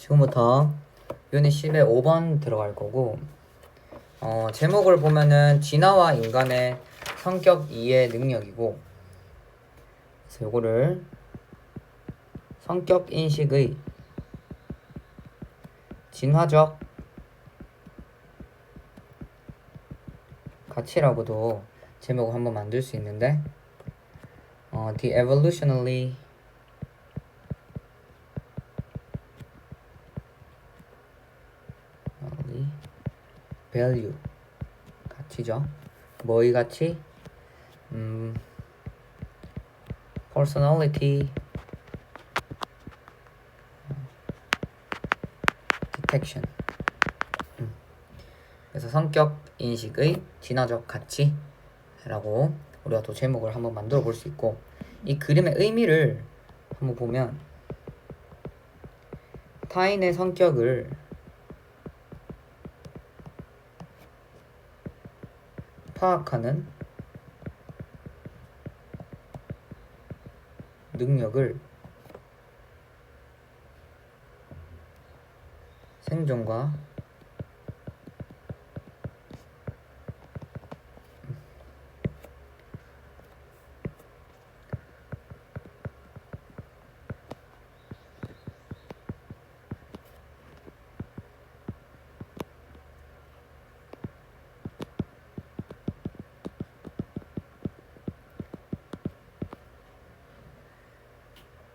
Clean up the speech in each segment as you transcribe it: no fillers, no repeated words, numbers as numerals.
지금부터 유닛 10의 5번 들어갈 거고, 제목을 보면은 진화와 인간의 성격 이해 능력이고, 그래서 요거를 성격 인식의 진화적 가치라고도 제목을 한번 만들 수 있는데, The evolutionary value 가치죠. 뭐의 가치? personality detection. 그래서 성격 인식의 진화적 가치라고 우리가 또 제목을 한번 만들어 볼 수 있고, 이 그림의 의미를 한번 보면 타인의 성격을 파악하는 능력을 생존과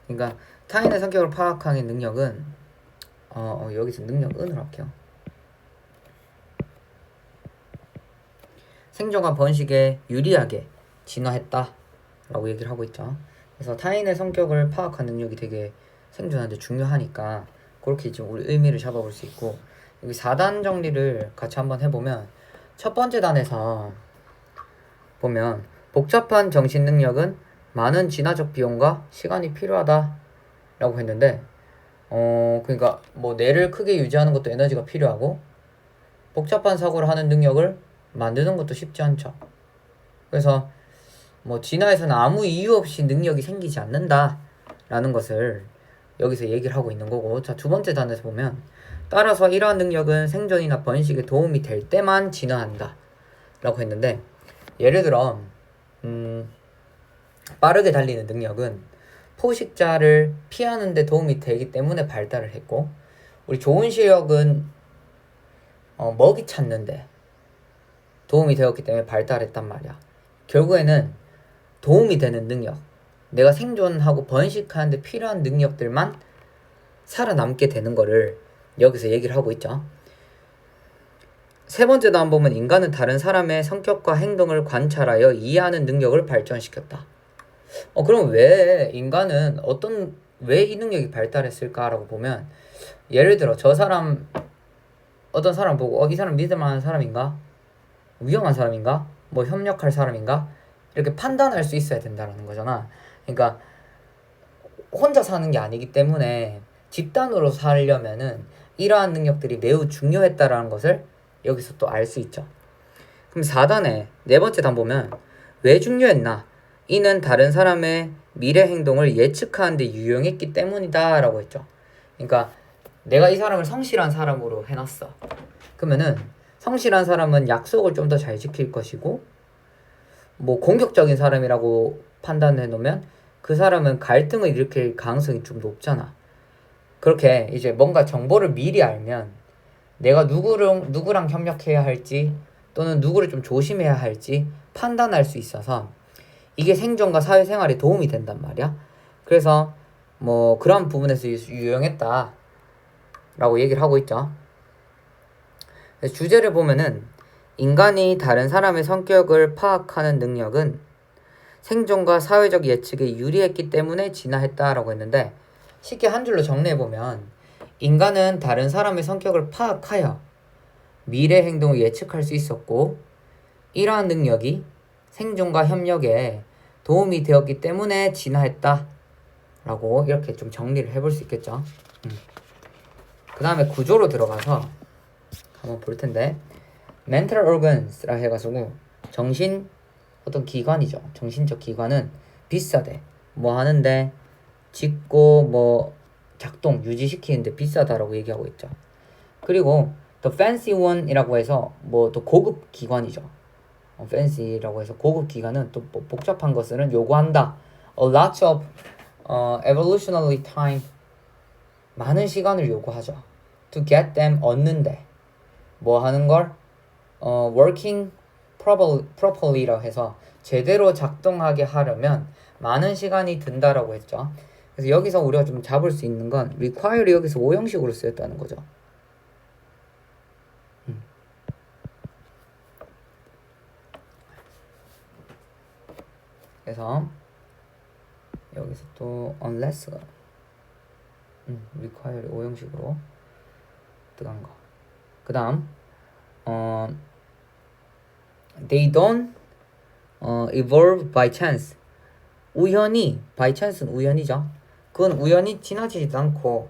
그러니까 타인의 성격을 파악하는 능력은 여기서 능력 은으로 할게요. 생존과 번식에 유리하게 진화했다 라고 얘기를 하고 있죠. 그래서 타인의 성격을 파악하는 능력이 되게 생존하는데 중요하니까 그렇게 좀 우리 의미를 잡아볼 수 있고, 여기 4단 정리를 같이 한번 해보면 첫 번째 단에서 보면 복잡한 정신 능력은 많은 진화적 비용과 시간이 필요하다 라고 했는데, 그러니까 뭐 뇌를 크게 유지하는 것도 에너지가 필요하고 복잡한 사고를 하는 능력을 만드는 것도 쉽지 않죠. 그래서 뭐 진화에서는 아무 이유 없이 능력이 생기지 않는다 라는 것을 여기서 얘기를 하고 있는 거고, 자, 두 번째 단에서 보면 따라서 이러한 능력은 생존이나 번식에 도움이 될 때만 진화한다 라고 했는데, 예를 들어 빠르게 달리는 능력은 포식자를 피하는 데 도움이 되기 때문에 발달을 했고, 우리 좋은 시력은 먹이 찾는데 도움이 되었기 때문에 발달했단 말이야. 결국에는 도움이 되는 능력, 내가 생존하고 번식하는 데 필요한 능력들만 살아남게 되는 거를 여기서 얘기를 하고 있죠. 세 번째 단 보면 인간은 다른 사람의 성격과 행동을 관찰하여 이해하는 능력을 발전시켰다. 그럼 왜 인간은 왜 이 능력이 발달했을까라고 보면, 예를 들어 어떤 사람 보고 이 사람 믿을 만한 사람인가? 위험한 사람인가? 뭐 협력할 사람인가? 이렇게 판단할 수 있어야 된다는 거잖아. 그러니까 혼자 사는 게 아니기 때문에 집단으로 살려면은 이러한 능력들이 매우 중요했다라는 것을 여기서 또 알 수 있죠. 그럼 4단에 네 번째 단 보면 왜 중요했나? 이는 다른 사람의 미래 행동을 예측하는 데 유용했기 때문이다 라고 했죠. 그러니까 내가 이 사람을 성실한 사람으로 해놨어. 그러면은 성실한 사람은 약속을 좀 더 잘 지킬 것이고, 뭐 공격적인 사람이라고 판단해 놓으면 그 사람은 갈등을 일으킬 가능성이 좀 높잖아. 그렇게 이제 뭔가 정보를 미리 알면 내가 누구랑 협력해야 할지 또는 누구를 좀 조심해야 할지 판단할 수 있어서 이게 생존과 사회생활에 도움이 된단 말이야. 그래서 뭐 그런 부분에서 유용했다 라고 얘기를 하고 있죠. 그래서 주제를 보면은 인간이 다른 사람의 성격을 파악하는 능력은 생존과 사회적 예측에 유리했기 때문에 진화했다라고 했는데, 쉽게 한 줄로 정리해보면 인간은 다른 사람의 성격을 파악하여 미래 행동을 예측할 수 있었고, 이러한 능력이 생존과 협력에 도움이 되었기 때문에 진화했다 라고 이렇게 좀 정리를 해볼 수 있겠죠. 그 다음에 구조로 들어가서 한번 볼 텐데, mental organs라 해가지고 정신 어떤 기관이죠. 정신적 기관은 비싸대 뭐 하는데, 짓고 뭐 작동, 유지시키는데 비싸다라고 얘기하고 있죠. 그리고 the fancy one이라고 해서 뭐 또 고급 기관이죠. fancy라고 해서 고급 기관은 또 복잡한 것들은 요구한다. A lot of evolutionary time, 많은 시간을 요구하죠. To get them, 얻는데 뭐 하는 걸 working properly라고 해서 제대로 작동하게 하려면 많은 시간이 든다라고 했죠. 그래서 여기서 우리가 좀 잡을 수 있는 건 require이 여기서 오형식으로 쓰였다는 거죠. 그래서 여기서 또 unless가 require이 오형식으로 들어간 거. 그 다음 they don't evolve by chance. 우연히, by chance는 우연이죠. 그건 우연히 지나치지도 않고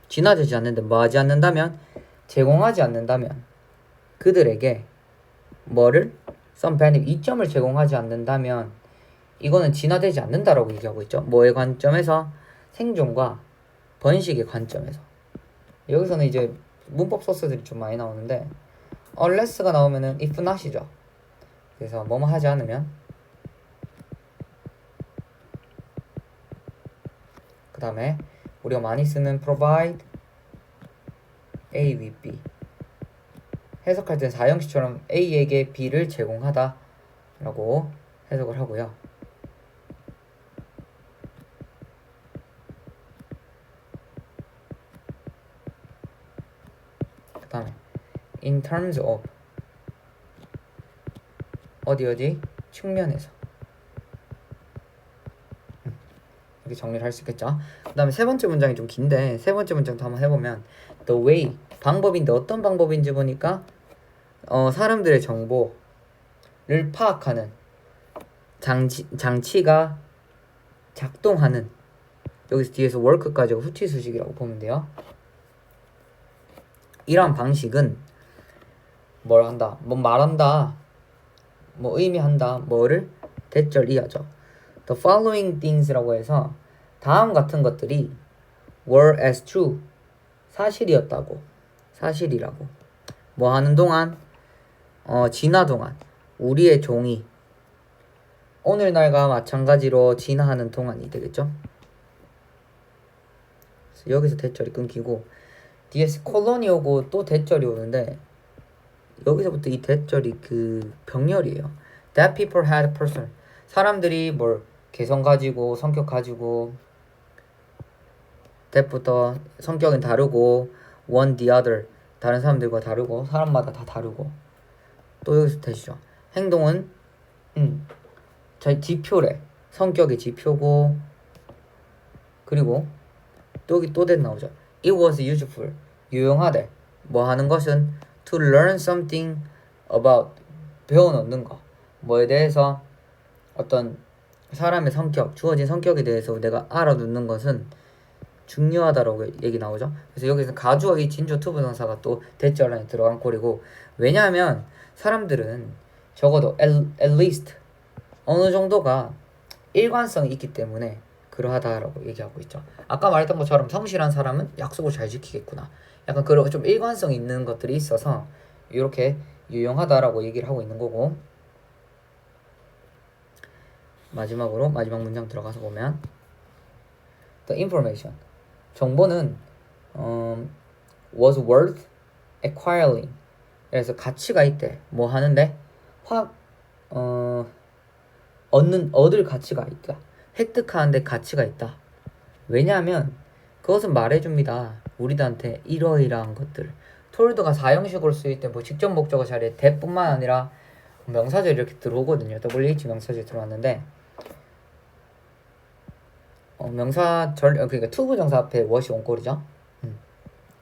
지나치지 않는데 뭐 하지 않는다면, 제공하지 않는다면, 그들에게 뭐를 some benefit, 이점을 제공하지 않는다면 이거는 진화되지 않는다라고 얘기하고 있죠. 뭐의 관점에서? 생존과 번식의 관점에서. 여기서는 이제 문법 소스들이 좀 많이 나오는데 unless가 나오면은 if not이죠. 그래서 뭐뭐 하지 않으면, 그 다음에 우리가 많이 쓰는 provide A with B, 해석할 때는 4형식처럼 A에게 B를 제공하다 라고 해석을 하고요. 그 다음에 in terms of, 어디 측면에서, 이렇게 정리를 할 수 있겠죠. 그 다음에 세 번째 문장이 좀 긴데 세 번째 문장도 한번 해보면 the way, 방법인데 어떤 방법인지 보니까 사람들의 정보를 파악하는 장치가 작동하는, 여기서 뒤에서 work까지가 후치수식이라고 보면 돼요. 이러한 방식은 뭘 한다, 뭐 말한다, 뭐 의미한다, 뭐를 대절 이하죠. The following things라고 해서 다음 같은 것들이 were as true, 사실이었다고, 사실이라고, 뭐 하는 동안, 진화 동안, 우리의 종이 오늘날과 마찬가지로 진화하는 동안이 되겠죠. 그래서 여기서 대절이 끊기고 뒤에서 콜론이 오고 또 대절이 오는데 여기서부터 이 대절이 그 병렬이에요. That people had person, 사람들이 뭘 개성 가지고 성격 가지고, that부터 성격은 다르고, one the other, 다른 사람들과 다르고, 사람마다 다 다르고, 또 여기서 대시죠. 행동은 지표래, 성격의 지표고, 그리고 또 여기 또 that 나오죠. It was useful, 유용하대, 뭐 하는 것은 to learn something about, 배워놓는 거, 뭐에 대해서, 어떤 사람의 성격, 주어진 성격에 대해서 내가 알아두는 것은 중요하다라고 얘기 나오죠. 그래서 여기서 가주어 이 진조 투부정사가 또 대절란에 들어간 꼴이고, 왜냐하면 사람들은 적어도 at least 어느 정도가 일관성이 있기 때문에 그러하다라고 얘기하고 있죠. 아까 말했던 것처럼 성실한 사람은 약속을 잘 지키겠구나, 약간 그런 좀 일관성 있는 것들이 있어서 이렇게 유용하다라고 얘기를 하고 있는 거고, 마지막으로 마지막 문장 들어가서 보면 the information, 정보는 was worth acquiring, 그래서 가치가 있대, 뭐 하는데 얻을 가치가 있다, 획득하는데 가치가 있다. 왜냐하면 그것은 말해줍니다, 우리들한테 이러이러한 것들. told가 4형식으로 쓰일 때 뭐 직접 목적어 자리에 that뿐만 아니라 명사절 이렇게 들어오거든요. WH 명사절 들어왔는데 명사절, 그러니까 투부정사 앞에 what이 원꼴이죠.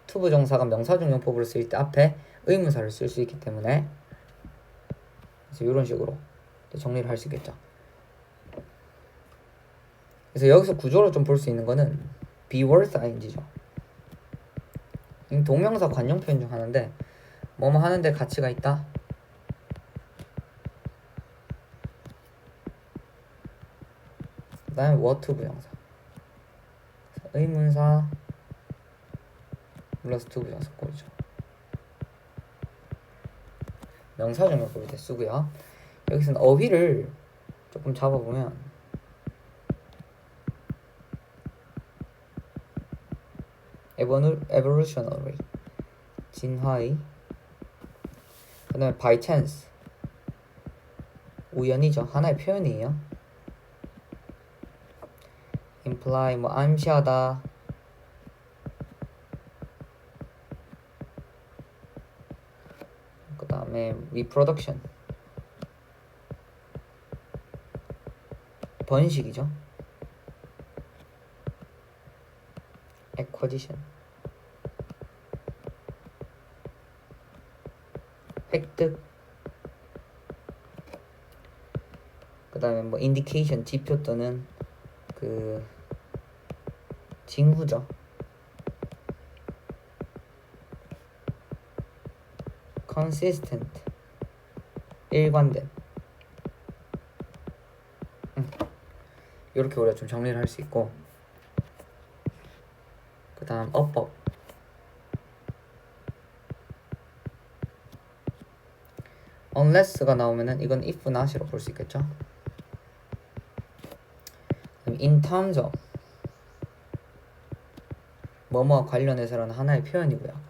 투부정사가 명사중용법으로 쓰일 때 앞에 의문사를 쓸 수 있기 때문에, 그래서 이런 식으로 정리를 할 수 있겠죠. 그래서 여기서 구조로 좀 볼 수 있는 거는 be worth ing죠. 동명사 관용 표현 중 하나인데 뭐뭐 하는데 가치가 있다. 그 다음에 what 부정사. 의문사 플러스 to 부정사 꼴이죠. 명사 중요법이 대 쓰고요. 여기서는 어휘를 조금 잡아보면 evolutionary 진화의, 그 다음에 by chance 우연이죠. 하나의 표현이에요. imply 뭐 암시하다, 그 다음에 reproduction 번식이죠. acquisition 획득, 그 다음에 뭐 indication 지표 또는 그 징후죠. consistent 일관된. 이렇게 우리가 좀 정리를 할 수 있고, 그 다음 어법 unless가 나오면은 이건 if not이라고 볼 수 있겠죠. in terms of 뭐뭐와 관련해서라는 하나의 표현이고요.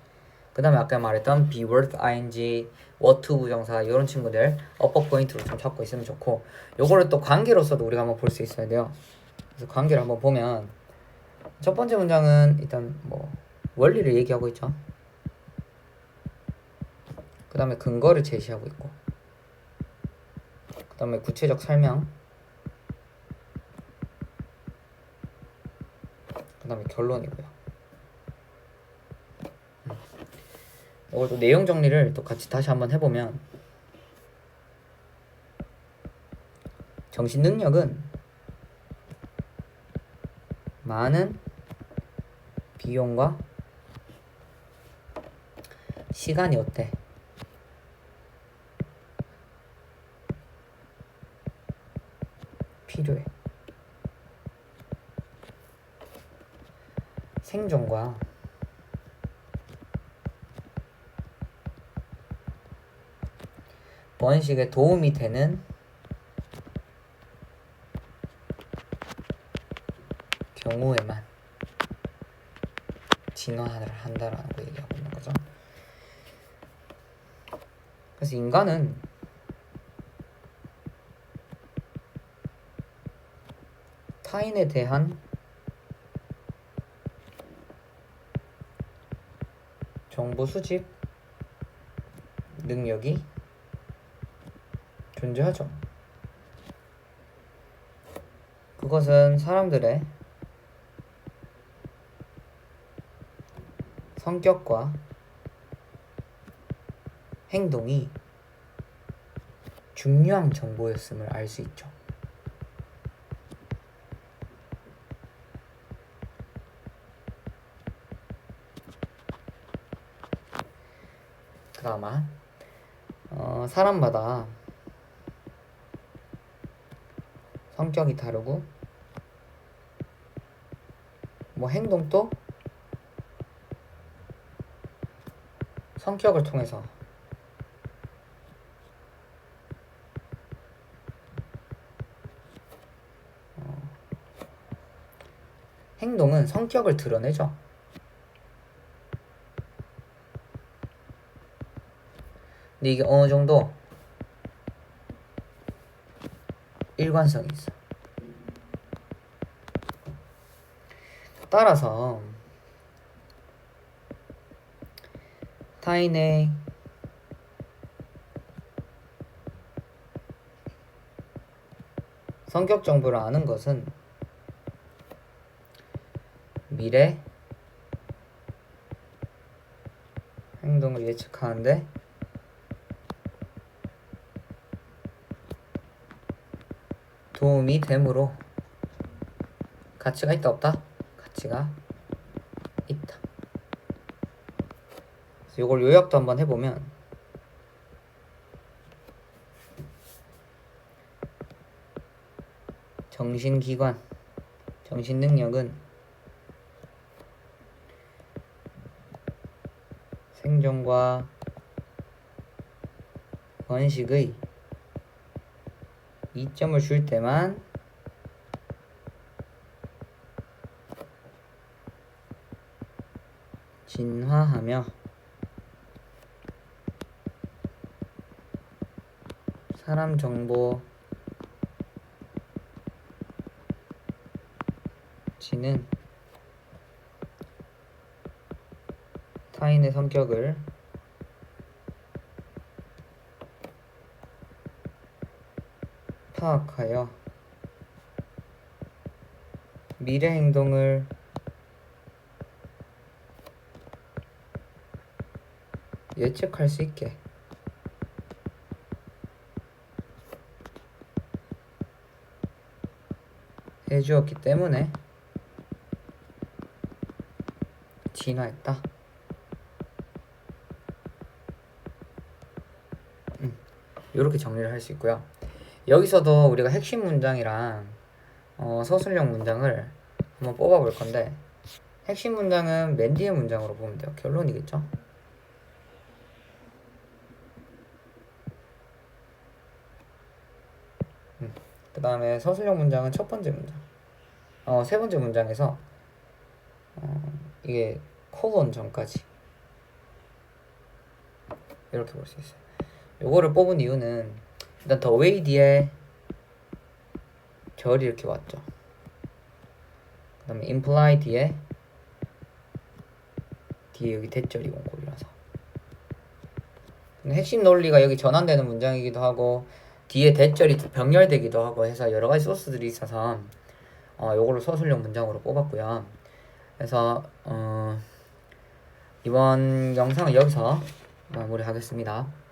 그 다음에 아까 말했던 be worth ing what to 부정사 이런 친구들 어법 포인트로 좀 잡고 있으면 좋고, 요거를 또 관계로서도 우리가 한번 볼 수 있어야 돼요. 그래서 관계를 한번 보면 첫 번째 문장은 일단 뭐 원리를 얘기하고 있죠. 그 다음에 근거를 제시하고 있고, 그 다음에 구체적 설명, 그 다음에 결론이고요. 이걸 또 내용 정리를 또 같이 다시 한번 해보면, 정신 능력은 많은 비용과 시간이 어때? 필요해. 생존과 번식에 도움이 되는 경우에만 진화를 한다라는 거 얘기하고 있는 거죠. 그래서 인간은 타인에 대한 정보 수집 능력이 존재하죠. 그것은 사람들의 성격과 행동이 중요한 정보였음을 알 수 있죠. 그나마 사람마다 성격이 다르고 뭐 행동도 성격을 통해서 행동은 성격을 드러내죠. 근데 이게 어느 정도 일관성이 있어. 따라서 타인의 성격 정보를 아는 것은 미래 행동을 예측하는데 도움이 되므로 가치가 있다 없다? 가치가 있다. 그래서 이걸 요약도 한번 해보면 정신기관, 정신능력은 생존과 번식의 이점을 줄 때만 진화하며 사람 정보 지는 타인의 성격을 파악하여 미래 행동을 예측할 수 있게 해주었기 때문에 진화했다. 이렇게 정리를 할 수 있고요. 여기서도 우리가 핵심 문장이랑 서술형 문장을 한번 뽑아 볼 건데, 핵심 문장은 맨 뒤에 문장으로 보면 돼요. 결론이겠죠? 그 다음에 서술형 문장은 첫 번째 문장, 세 번째 문장에서 이게 콜론 전까지 이렇게 볼 수 있어요. 요거를 뽑은 이유는 일단 the way 뒤에 결이 이렇게 왔죠. 그 다음에 imply 뒤에 여기 대절이 원골이라서 핵심 논리가 여기 전환되는 문장이기도 하고 뒤에 대절이 병렬되기도 하고 해서 여러 가지 소스들이 있어서 요거를 서술형 문장으로 뽑았고요. 그래서 이번 영상은 여기서 마무리하겠습니다.